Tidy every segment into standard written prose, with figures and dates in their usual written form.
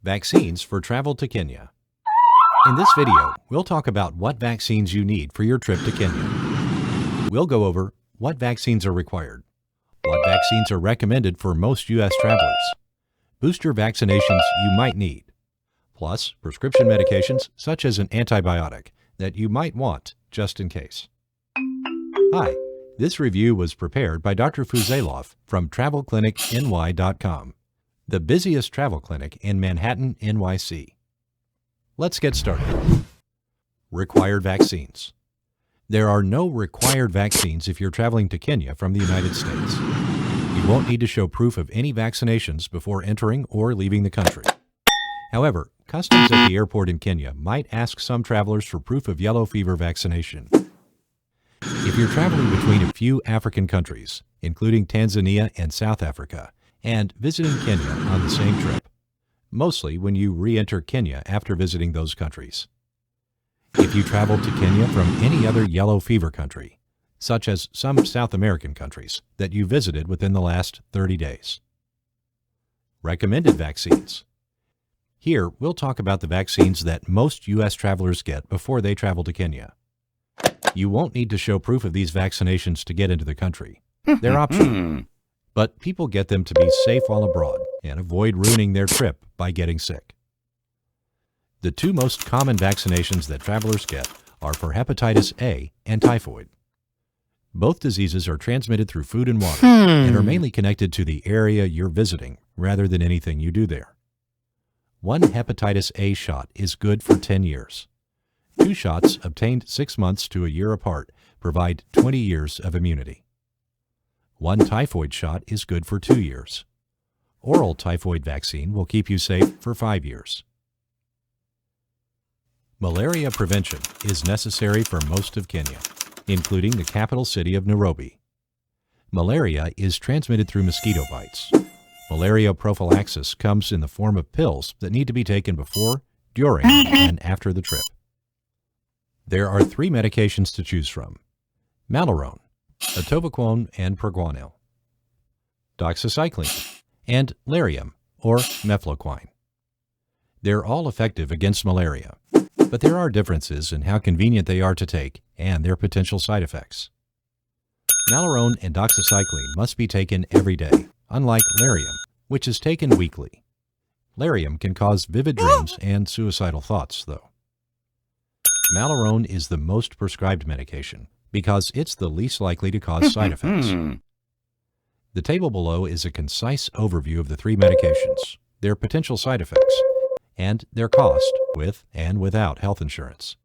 Vaccines for travel to Kenya. In this video, we'll talk about what vaccines you need for your trip to Kenya. We'll go over what vaccines are required, what vaccines are recommended for most U.S. travelers, booster vaccinations you might need, plus prescription medications such as an antibiotic that you might want just in case. Hi, this review was prepared by Dr. Fuzayloff from TravelClinicNY.com, the busiest travel clinic in Manhattan, NYC. Let's get started. Required vaccines. There are no required vaccines if you're traveling to Kenya from the United States. You won't need to show proof of any vaccinations before entering or leaving the country. However, customs at the airport in Kenya might ask some travelers for proof of yellow fever vaccination. If you're traveling between a few African countries, including Tanzania and South Africa, and visiting Kenya on the same trip, mostly when you re-enter Kenya after visiting those countries. If you travel to Kenya from any other yellow fever country, such as some South American countries that you visited within the last 30 days. Recommended vaccines. Here, we'll talk about the vaccines that most U.S. travelers get before they travel to Kenya. You won't need to show proof of these vaccinations to get into the country. They're optional, but people get them to be safe while abroad and avoid ruining their trip by getting sick. The two most common vaccinations that travelers get are for hepatitis A and typhoid. Both diseases are transmitted through food and water and are mainly connected to the area you're visiting rather than anything you do there. One hepatitis A shot is good for 10 years. 2 shots obtained 6 months to a year apart provide 20 years of immunity. 1 typhoid shot is good for 2 years. Oral typhoid vaccine will keep you safe for 5 years. Malaria prevention is necessary for most of Kenya, including the capital city of Nairobi. Malaria is transmitted through mosquito bites. Malaria prophylaxis comes in the form of pills that need to be taken before, during, and after the trip. There are 3 medications to choose from: Malarone, atovaquone and preguanil, doxycycline, and Lariam or mefloquine. They're all effective against malaria, but there are differences in how convenient they are to take and their potential side effects. Malarone and doxycycline must be taken every day, unlike Lariam, which is taken weekly. Lariam can cause vivid dreams and suicidal thoughts, though. Malarone is the most prescribed medication because it's the least likely to cause side effects. The table below is a concise overview of the 3 medications, their potential side effects, and their cost with and without health insurance.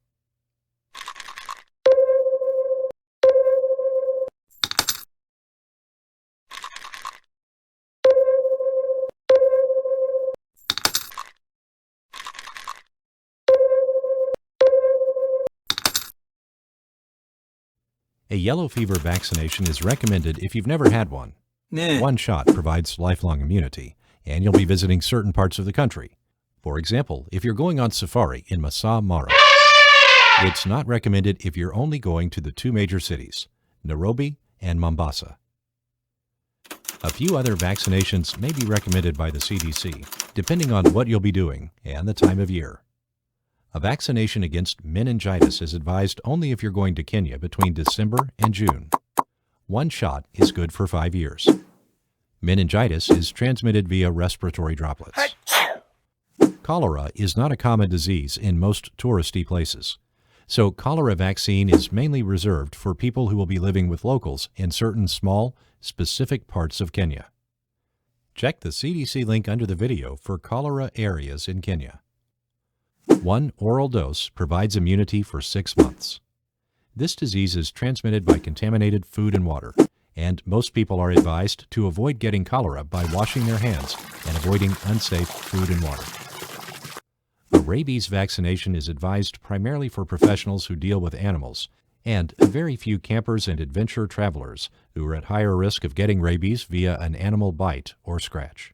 A yellow fever vaccination is recommended if you've never had one. 1 shot provides lifelong immunity, and you'll be visiting certain parts of the country. For example, if you're going on safari in Masai Mara. It's not recommended if you're only going to the 2 major cities, Nairobi and Mombasa. A few other vaccinations may be recommended by the CDC, depending on what you'll be doing and the time of year. A vaccination against meningitis is advised only if you're going to Kenya between December and June. 1 shot is good for 5 years. Meningitis is transmitted via respiratory droplets. Cholera is not a common disease in most touristy places, so cholera vaccine is mainly reserved for people who will be living with locals in certain small, specific parts of Kenya. Check the CDC link under the video for cholera areas in Kenya. 1 oral dose provides immunity for 6 months. This disease is transmitted by contaminated food and water, and most people are advised to avoid getting cholera by washing their hands and avoiding unsafe food and water. A rabies vaccination is advised primarily for professionals who deal with animals, and a very few campers and adventure travelers who are at higher risk of getting rabies via an animal bite or scratch.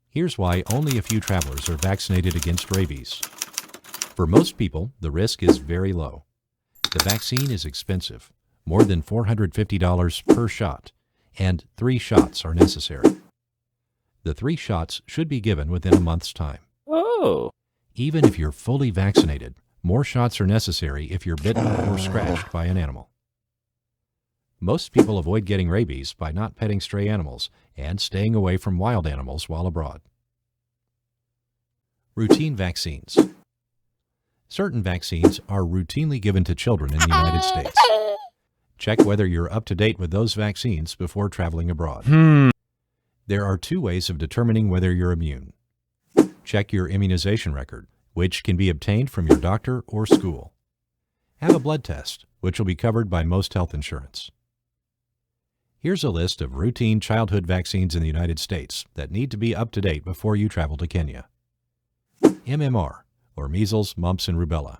Here's why only a few travelers are vaccinated against rabies. For most people, the risk is very low. The vaccine is expensive, more than $450 per shot, and 3 shots are necessary. The 3 shots should be given within a month's time. Oh. Even if you're fully vaccinated, more shots are necessary if you're bitten or scratched by an animal. Most people avoid getting rabies by not petting stray animals and staying away from wild animals while abroad. Routine vaccines. Certain vaccines are routinely given to children in the United States. Check whether you're up to date with those vaccines before traveling abroad. There are 2 ways of determining whether you're immune. Check your immunization record, which can be obtained from your doctor or school. Have a blood test, which will be covered by most health insurance. Here's a list of routine childhood vaccines in the United States that need to be up to date before you travel to Kenya. MMR, or measles, mumps, and rubella.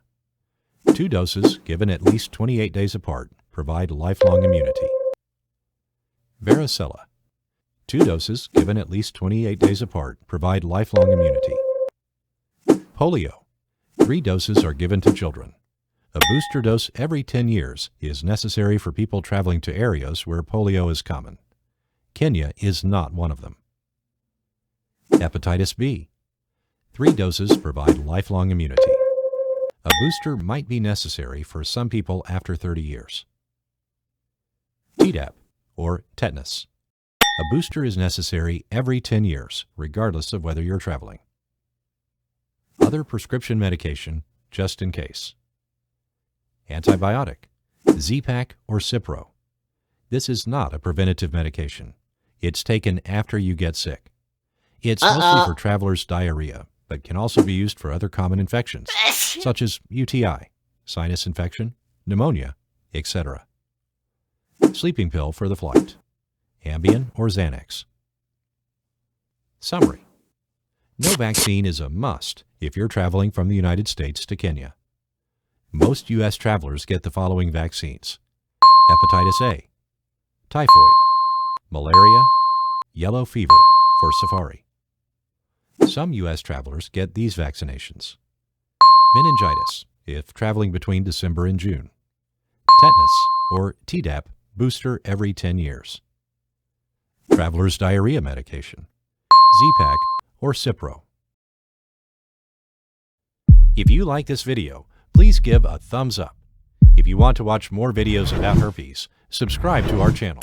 2 doses given at least 28 days apart provide lifelong immunity. Varicella. 2 doses given at least 28 days apart provide lifelong immunity. Polio. 3 doses are given to children. A booster dose every 10 years is necessary for people traveling to areas where polio is common. Kenya is not one of them. Hepatitis B. 3 doses provide lifelong immunity. A booster might be necessary for some people after 30 years. Tdap, or tetanus. A booster is necessary every 10 years, regardless of whether you're traveling. Other prescription medication, just in case. Antibiotic, Z-Pak or Cipro. This is not a preventative medication. It's taken after you get sick. It's mostly for travelers' diarrhea, but can also be used for other common infections, such as UTI, sinus infection, pneumonia, etc. Sleeping pill for the flight. Ambien or Xanax. Summary. No vaccine is a must if you're traveling from the United States to Kenya. Most U.S. travelers get the following vaccines: hepatitis A, typhoid, malaria, yellow fever for safari. Some U.S. travelers get these vaccinations: meningitis, if traveling between December and June; tetanus, or Tdap, booster every 10 years; traveler's diarrhea medication, Z-Pak or Cipro. If you like this video, please give a thumbs up. If you want to watch more videos about herpes, subscribe to our channel.